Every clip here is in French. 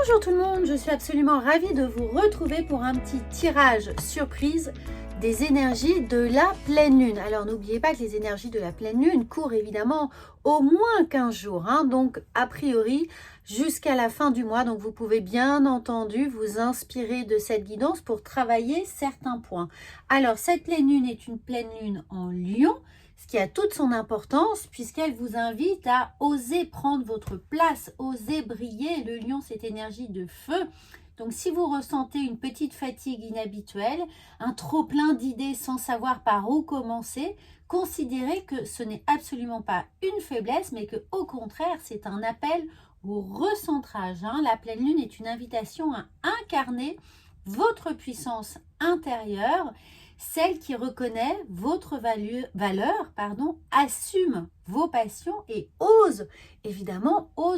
Bonjour tout le monde, je suis absolument ravie de vous retrouver pour un petit tirage surprise des énergies de la pleine lune. Alors n'oubliez pas que les énergies de la pleine lune courent évidemment au moins 15 jours, donc a priori jusqu'à la fin du mois. Donc vous pouvez bien entendu vous inspirer de cette guidance pour travailler certains points. Alors cette pleine lune est une pleine lune en Lion, ce qui a toute son importance puisqu'elle vous invite à oser prendre votre place, oser briller. Le lion, c'est énergie de feu. Donc si vous ressentez une petite fatigue inhabituelle, un trop-plein d'idées sans savoir par où commencer, considérez que ce n'est absolument pas une faiblesse, mais que au contraire, c'est un appel au recentrage. La pleine lune est une invitation à incarner votre puissance intérieure, celle qui reconnaît votre valeur, assume vos passions et ose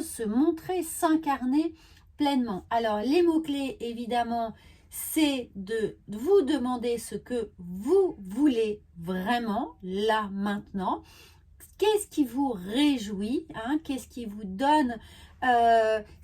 se montrer, s'incarner pleinement. Alors les mots-clés évidemment, c'est de vous demander ce que vous voulez vraiment là maintenant. Qu'est-ce qui vous réjouit, qu'est-ce qui vous donne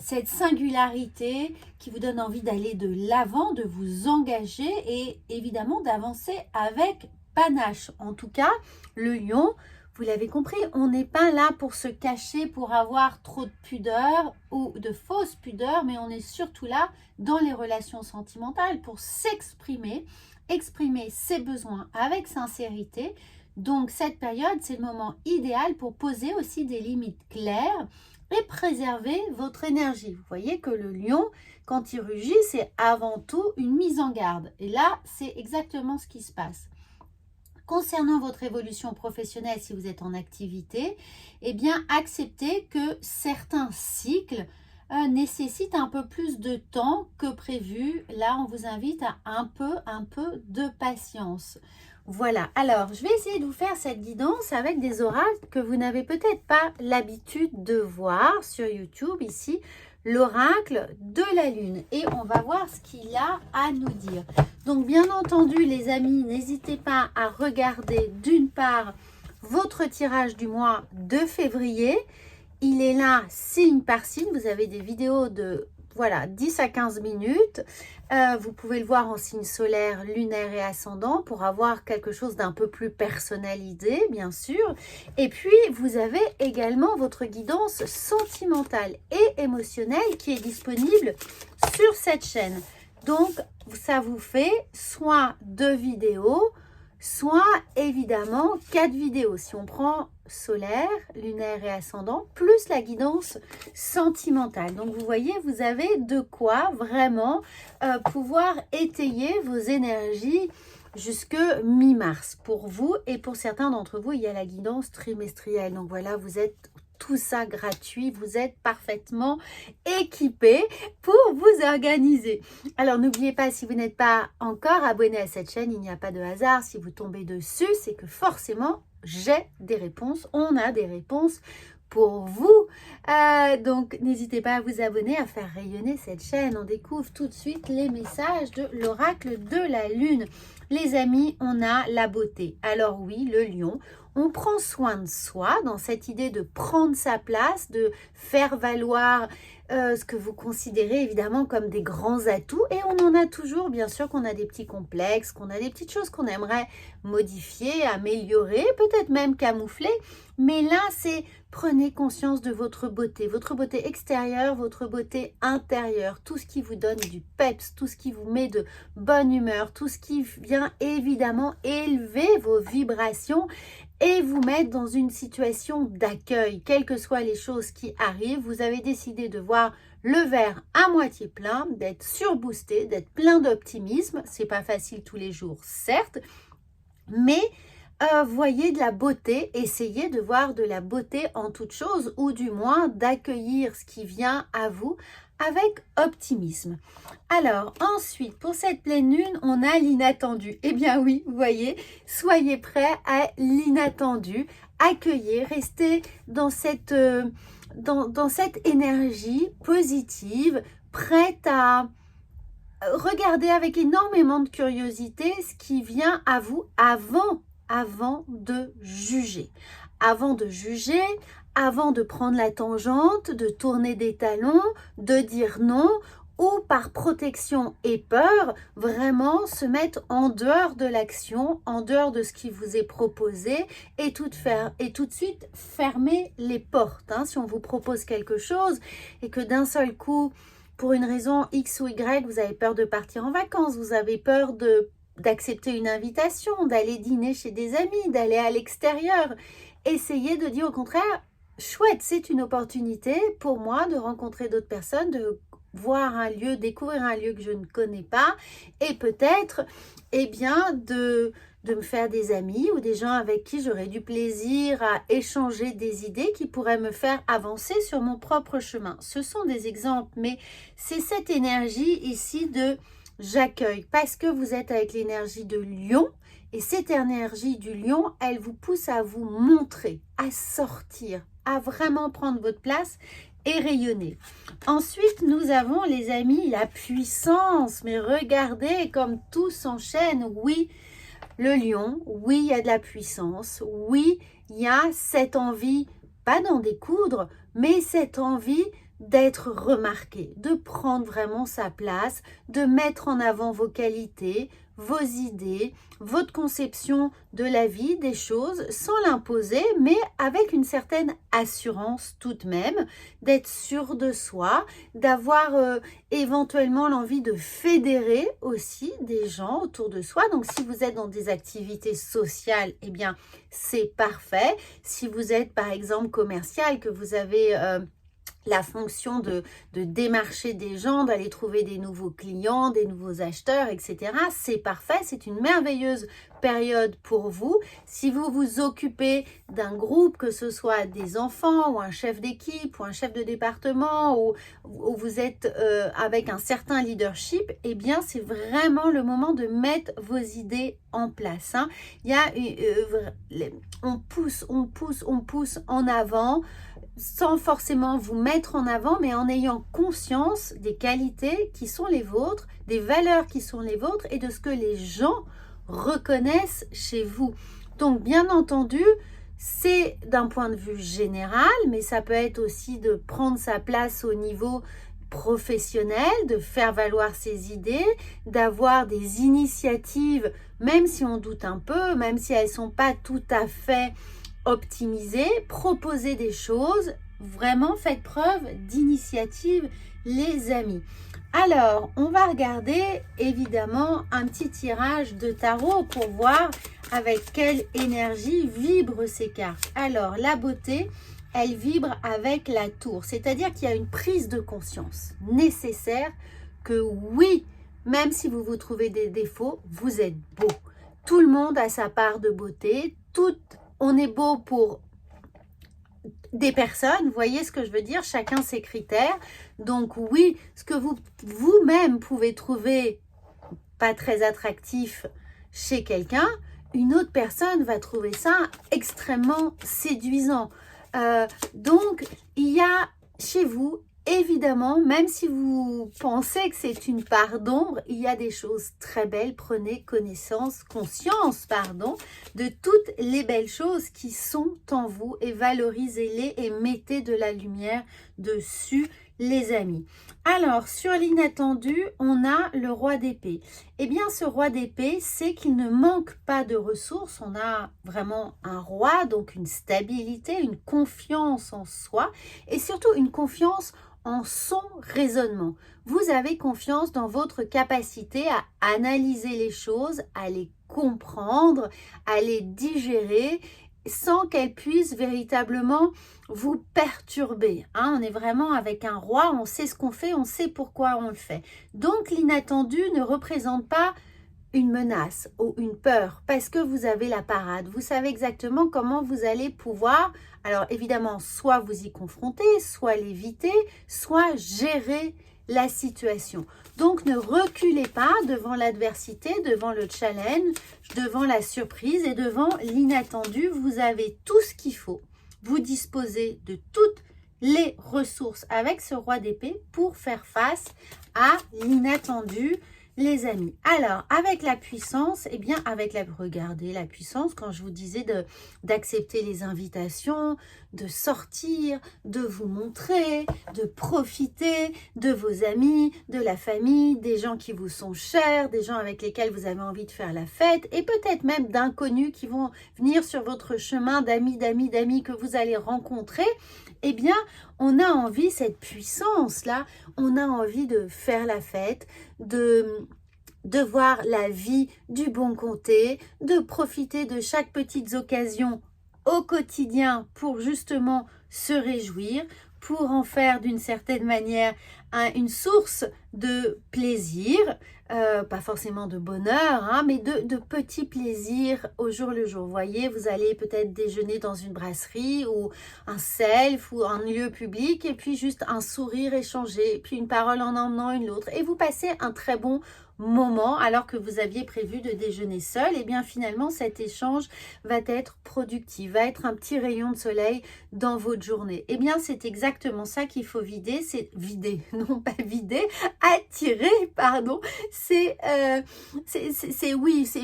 cette singularité, qui vous donne envie d'aller de l'avant, de vous engager et évidemment d'avancer avec panache. En tout cas, le lion, vous l'avez compris, on n'est pas là pour se cacher, pour avoir trop de pudeur ou de fausse pudeur, mais on est surtout là dans les relations sentimentales pour s'exprimer, exprimer ses besoins avec sincérité. Donc cette période, c'est le moment idéal pour poser aussi des limites claires et préserver votre énergie. Vous voyez que le lion, quand il rugit, c'est avant tout une mise en garde. Et là, c'est exactement ce qui se passe. Concernant votre évolution professionnelle, si vous êtes en activité, eh bien, acceptez que certains cycles nécessitent un peu plus de temps que prévu. Là, on vous invite à un peu de patience. Voilà, alors je vais essayer de vous faire cette guidance avec des oracles que vous n'avez peut-être pas l'habitude de voir sur YouTube. Ici, l'oracle de la lune. Et on va voir ce qu'il a à nous dire. Donc bien entendu les amis, n'hésitez pas à regarder d'une part votre tirage du mois de février. Il est là signe par signe. Vous avez des vidéos de 10 à 15 minutes. Vous pouvez le voir en signe solaire, lunaire et ascendant pour avoir quelque chose d'un peu plus personnalisé, bien sûr. Et puis, vous avez également votre guidance sentimentale et émotionnelle qui est disponible sur cette chaîne. Donc, ça vous fait soit 2 vidéos, soit évidemment 4 vidéos. Si on prend solaire, lunaire et ascendant, plus la guidance sentimentale. Donc vous voyez, vous avez de quoi vraiment pouvoir étayer vos énergies jusque mi-mars. Pour vous et pour certains d'entre vous, il y a la guidance trimestrielle. Donc voilà, vous êtes tout ça gratuit, vous êtes parfaitement équipé pour vous organiser. Alors n'oubliez pas, si vous n'êtes pas encore abonné à cette chaîne, il n'y a pas de hasard. Si vous tombez dessus, c'est que forcément j'ai des réponses, on a des réponses pour vous. Donc n'hésitez pas à vous abonner, à faire rayonner cette chaîne. On découvre tout de suite les messages de l'oracle de la lune. Les amis, on a la beauté. Alors oui, le lion, on prend soin de soi dans cette idée de prendre sa place, de faire valoir ce que vous considérez évidemment comme des grands atouts. Et on en a toujours, bien sûr qu'on a des petits complexes, qu'on a des petites choses qu'on aimerait modifier, améliorer, peut-être même camoufler. Mais là, c'est prenez conscience de votre beauté extérieure, votre beauté intérieure, tout ce qui vous donne du peps, tout ce qui vous met de bonne humeur, tout ce qui vient évidemment élever vos vibrations et vous mettre dans une situation d'accueil. Quelles que soient les choses qui arrivent, vous avez décidé de voir le verre à moitié plein, d'être surboosté, d'être plein d'optimisme. C'est pas facile tous les jours, certes, mais voyez de la beauté, essayez de voir de la beauté en toute chose, ou du moins d'accueillir ce qui vient à vous avec optimisme. Alors ensuite, pour cette pleine lune, on a l'inattendu. Eh bien oui, vous voyez, soyez prêts à l'inattendu, accueillez, restez dans cette énergie positive, prête à regarder avec énormément de curiosité ce qui vient à vous avant avant de juger. Avant de juger, avant de prendre la tangente, de tourner des talons, de dire non, ou par protection et peur, vraiment se mettre en dehors de l'action, en dehors de ce qui vous est proposé et tout de suite fermer les portes. Si on vous propose quelque chose et que d'un seul coup, pour une raison X ou Y, vous avez peur de partir en vacances, vous avez peur d'accepter une invitation, d'aller dîner chez des amis, d'aller à l'extérieur, essayez de dire au contraire, chouette, c'est une opportunité pour moi de rencontrer d'autres personnes, de voir un lieu, découvrir un lieu que je ne connais pas et peut-être de me faire des amis ou des gens avec qui j'aurais du plaisir à échanger des idées qui pourraient me faire avancer sur mon propre chemin. Ce sont des exemples, mais c'est cette énergie ici de j'accueille parce que vous êtes avec l'énergie de Lion et cette énergie du Lion, elle vous pousse à vous montrer, à sortir, à vraiment prendre votre place et rayonner. Ensuite, nous avons, les amis, la puissance. Mais regardez comme tout s'enchaîne. Oui, le lion, oui, il y a de la puissance. Oui, il y a cette envie, pas d'en découdre, mais cette envie d'être remarqué, de prendre vraiment sa place, de mettre en avant vos qualités, vos idées, votre conception de la vie, des choses, sans l'imposer, mais avec une certaine assurance tout de même, d'être sûr de soi, d'avoir éventuellement l'envie de fédérer aussi des gens autour de soi. Donc, si vous êtes dans des activités sociales, eh bien, c'est parfait. Si vous êtes, par exemple, commercial, que vous avez la fonction de démarcher des gens, d'aller trouver des nouveaux clients, des nouveaux acheteurs, etc. C'est parfait, c'est une merveilleuse période pour vous. Si vous vous occupez d'un groupe, que ce soit des enfants ou un chef d'équipe ou un chef de département ou vous êtes avec un certain leadership, eh bien c'est vraiment le moment de mettre vos idées en place. Il y a on pousse en avant, sans forcément vous mettre en avant, mais en ayant conscience des qualités qui sont les vôtres, des valeurs qui sont les vôtres et de ce que les gens reconnaissent chez vous. Donc, bien entendu, c'est d'un point de vue général, mais ça peut être aussi de prendre sa place au niveau professionnel, de faire valoir ses idées, d'avoir des initiatives, même si on doute un peu, même si elles ne sont pas tout à fait optimiser, proposer des choses, vraiment faites preuve d'initiative, les amis. Alors, on va regarder évidemment un petit tirage de tarot pour voir avec quelle énergie vibrent ces cartes. Alors, la beauté, elle vibre avec la tour, c'est-à-dire qu'il y a une prise de conscience nécessaire que oui, même si vous vous trouvez des défauts, vous êtes beau. Tout le monde a sa part de beauté, on est beau pour des personnes, vous voyez ce que je veux dire, chacun ses critères. Donc oui, ce que vous-même pouvez trouver pas très attractif chez quelqu'un, une autre personne va trouver ça extrêmement séduisant. Donc il y a chez vous, évidemment, même si vous pensez que c'est une part d'ombre, il y a des choses très belles. Prenez conscience, de toutes les belles choses qui sont en vous et valorisez-les et mettez de la lumière dessus, les amis. Alors, sur l'inattendu, on a le roi d'épée. Eh bien, ce roi d'épée, c'est qu'il ne manque pas de ressources. On a vraiment un roi, donc une stabilité, une confiance en soi et surtout une confiance en son raisonnement. Vous avez confiance dans votre capacité à analyser les choses, à les comprendre, à les digérer sans qu'elles puissent véritablement vous perturber. On est vraiment avec un roi, on sait ce qu'on fait, on sait pourquoi on le fait. Donc l'inattendu ne représente pas une menace ou une peur parce que vous avez la parade. Vous savez exactement comment vous allez pouvoir, alors évidemment, soit vous y confronter, soit l'éviter, soit gérer la situation. Donc ne reculez pas devant l'adversité, devant le challenge, devant la surprise et devant l'inattendu. Vous avez tout ce qu'il faut. Vous disposez de toutes les ressources avec ce roi d'épée pour faire face à l'inattendu, les amis. Alors, avec la puissance, eh bien, regardez la puissance, quand je vous disais d'accepter les invitations, de sortir, de vous montrer, de profiter de vos amis, de la famille, des gens qui vous sont chers, des gens avec lesquels vous avez envie de faire la fête, et peut-être même d'inconnus qui vont venir sur votre chemin, d'amis que vous allez rencontrer. Eh bien, on a envie, cette puissance-là, on a envie de faire la fête, de voir la vie du bon côté, de profiter de chaque petite occasion au quotidien pour justement se réjouir, pour en faire d'une certaine manière une source de plaisir, pas forcément de bonheur, hein, mais de petits plaisirs au jour le jour. Vous voyez, vous allez peut-être déjeuner dans une brasserie ou un self ou un lieu public et puis juste un sourire échangé, puis une parole en emmenant une l'autre et vous passez un très bon moment alors que vous aviez prévu de déjeuner seul. Et bien finalement cet échange va être productif, va être un petit rayon de soleil dans votre journée. Et bien c'est exactement ça qu'il faut vider, c'est vider, non pas vider, attirer, pardon, c'est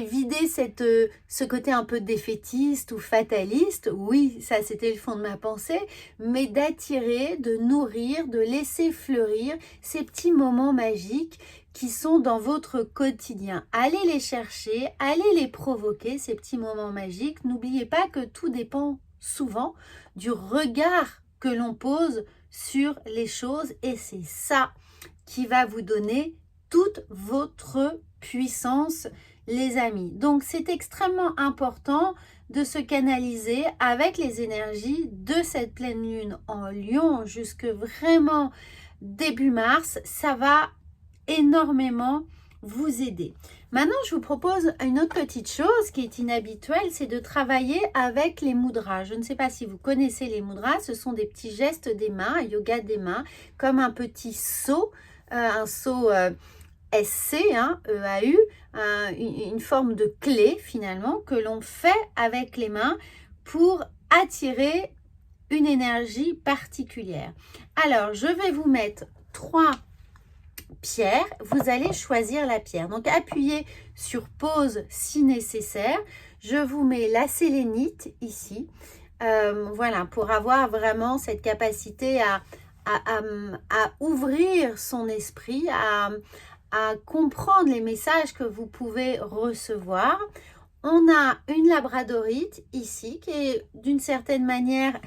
vider ce côté un peu défaitiste ou fataliste. Oui, ça c'était le fond de ma pensée, mais d'attirer, de nourrir, de laisser fleurir ces petits moments magiques qui sont dans votre quotidien. Allez les chercher, allez les provoquer, ces petits moments magiques. N'oubliez pas que tout dépend souvent du regard que l'on pose sur les choses et c'est ça qui va vous donner toute votre puissance, les amis. Donc, c'est extrêmement important de se canaliser avec les énergies de cette pleine lune en Lion jusque vraiment début mars. Ça va énormément vous aider. Maintenant, je vous propose une autre petite chose qui est inhabituelle, c'est de travailler avec les mudras. Je ne sais pas si vous connaissez les mudras, ce sont des petits gestes des mains, yoga des mains, comme un petit seau, un seau SC, hein, EAU, une forme de clé finalement que l'on fait avec les mains pour attirer une énergie particulière. Alors, je vais vous mettre 3 pierre, vous allez choisir la pierre. Donc, appuyez sur pause si nécessaire. Je vous mets la sélénite ici. Voilà, pour avoir vraiment cette capacité à ouvrir son esprit, à comprendre les messages que vous pouvez recevoir. On a une labradorite ici qui est d'une certaine manière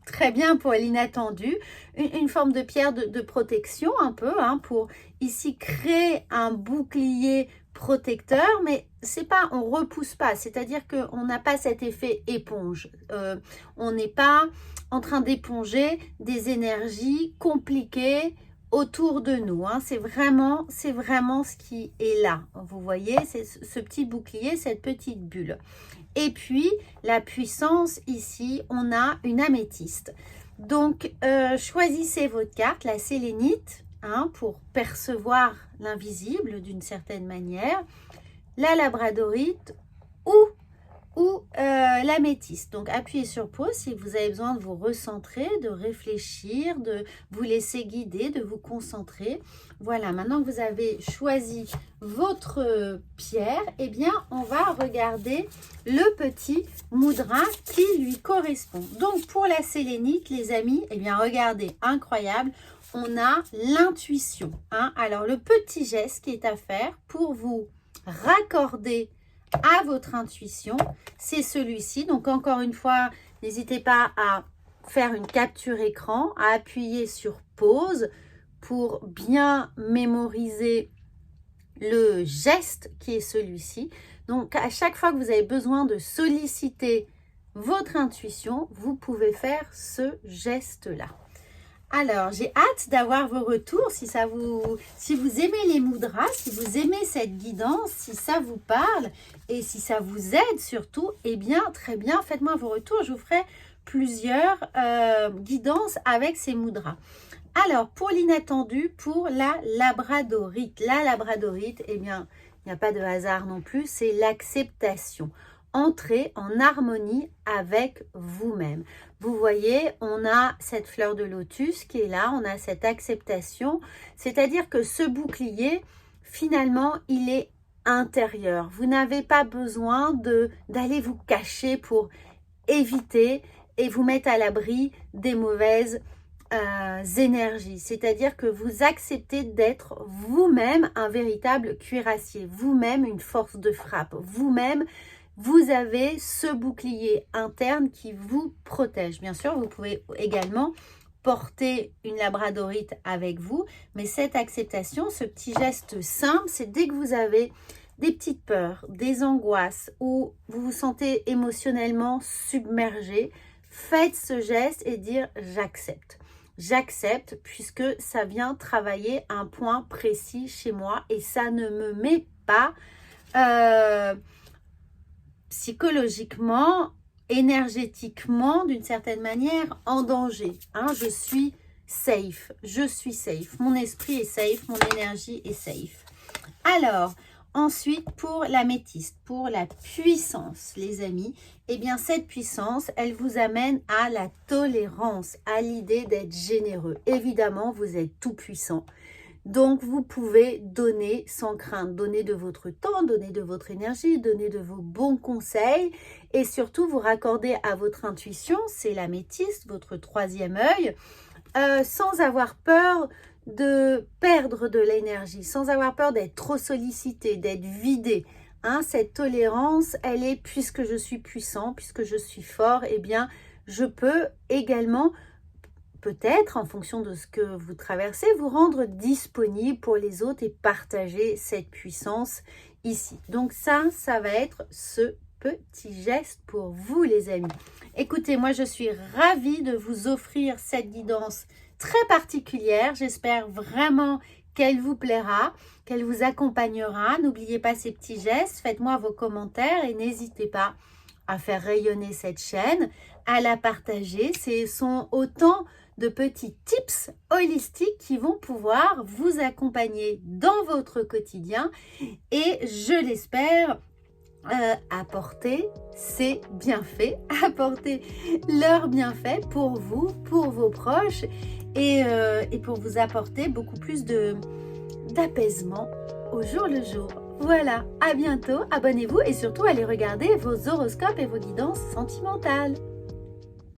très bien pour l'inattendu, une forme de pierre de protection un peu, hein, pour ici créer un bouclier protecteur, mais c'est pas, on repousse pas, c'est-à-dire qu'on n'a pas cet effet éponge. On n'est pas en train d'éponger des énergies compliquées autour de nous, hein. C'est vraiment ce qui est là. Vous voyez, c'est ce petit bouclier, cette petite bulle. Et puis, la puissance ici, on a une améthyste. Donc, choisissez votre carte, la sélénite, hein, pour percevoir l'invisible d'une certaine manière, la labradorite ou l'améthyste. Donc, appuyez sur pause si vous avez besoin de vous recentrer, de réfléchir, de vous laisser guider, de vous concentrer. Voilà, maintenant que vous avez choisi votre pierre, eh bien, on va regarder le petit mudra qui lui correspond. Donc, pour la sélénite, les amis, eh bien, regardez, incroyable, on a l'intuition, hein. Alors, le petit geste qui est à faire pour vous raccorder à votre intuition, c'est celui-ci. Donc, encore une fois, n'hésitez pas à faire une capture écran, à appuyer sur pause pour bien mémoriser le geste qui est celui-ci. Donc, à chaque fois que vous avez besoin de solliciter votre intuition, vous pouvez faire ce geste-là. Alors, j'ai hâte d'avoir vos retours, si vous aimez les mudras, si vous aimez cette guidance, si ça vous parle et si ça vous aide surtout, eh bien, très bien, faites-moi vos retours. Je vous ferai plusieurs guidances avec ces mudras. Alors, pour l'inattendu, pour la labradorite. La labradorite, eh bien, il n'y a pas de hasard non plus, c'est l'acceptation. Entrez en harmonie avec vous-même. Vous voyez, on a cette fleur de lotus qui est là, on a cette acceptation. C'est-à-dire que ce bouclier, finalement, il est intérieur. Vous n'avez pas besoin d'aller vous cacher pour éviter et vous mettre à l'abri des mauvaises énergies. C'est-à-dire que vous acceptez d'être vous-même un véritable cuirassier, vous-même une force de frappe, vous-même, vous avez ce bouclier interne qui vous protège. Bien sûr, vous pouvez également porter une labradorite avec vous, mais cette acceptation, ce petit geste simple, c'est dès que vous avez des petites peurs, des angoisses ou vous vous sentez émotionnellement submergé, faites ce geste et dire j'accepte. J'accepte puisque ça vient travailler un point précis chez moi et ça ne me met pas psychologiquement, énergétiquement, d'une certaine manière, en danger. Hein, je suis safe, mon esprit est safe, mon énergie est safe. Alors, ensuite, pour l'améthyste, pour la puissance, les amis, eh bien, cette puissance, elle vous amène à la tolérance, à l'idée d'être généreux. Évidemment, vous êtes tout puissant. Donc, vous pouvez donner sans crainte, donner de votre temps, donner de votre énergie, donner de vos bons conseils et surtout vous raccorder à votre intuition, c'est l'améthyste, votre troisième œil, sans avoir peur de perdre de l'énergie, sans avoir peur d'être trop sollicité, d'être vidé. Hein, cette tolérance, elle est puisque je suis puissant, puisque je suis fort, eh bien, je peux également peut-être, en fonction de ce que vous traversez, vous rendre disponible pour les autres et partager cette puissance ici. Donc ça va être ce petit geste pour vous, les amis. Écoutez, moi, je suis ravie de vous offrir cette guidance très particulière. J'espère vraiment qu'elle vous plaira, qu'elle vous accompagnera. N'oubliez pas ces petits gestes. Faites-moi vos commentaires et n'hésitez pas à faire rayonner cette chaîne, à la partager. Ce sont autant de petits tips holistiques qui vont pouvoir vous accompagner dans votre quotidien et je l'espère apporter ses bienfaits, apporter leurs bienfaits pour vous, pour vos proches et pour vous apporter beaucoup plus d'apaisement au jour le jour. Voilà, à bientôt, abonnez-vous et surtout allez regarder vos horoscopes et vos guidances sentimentales.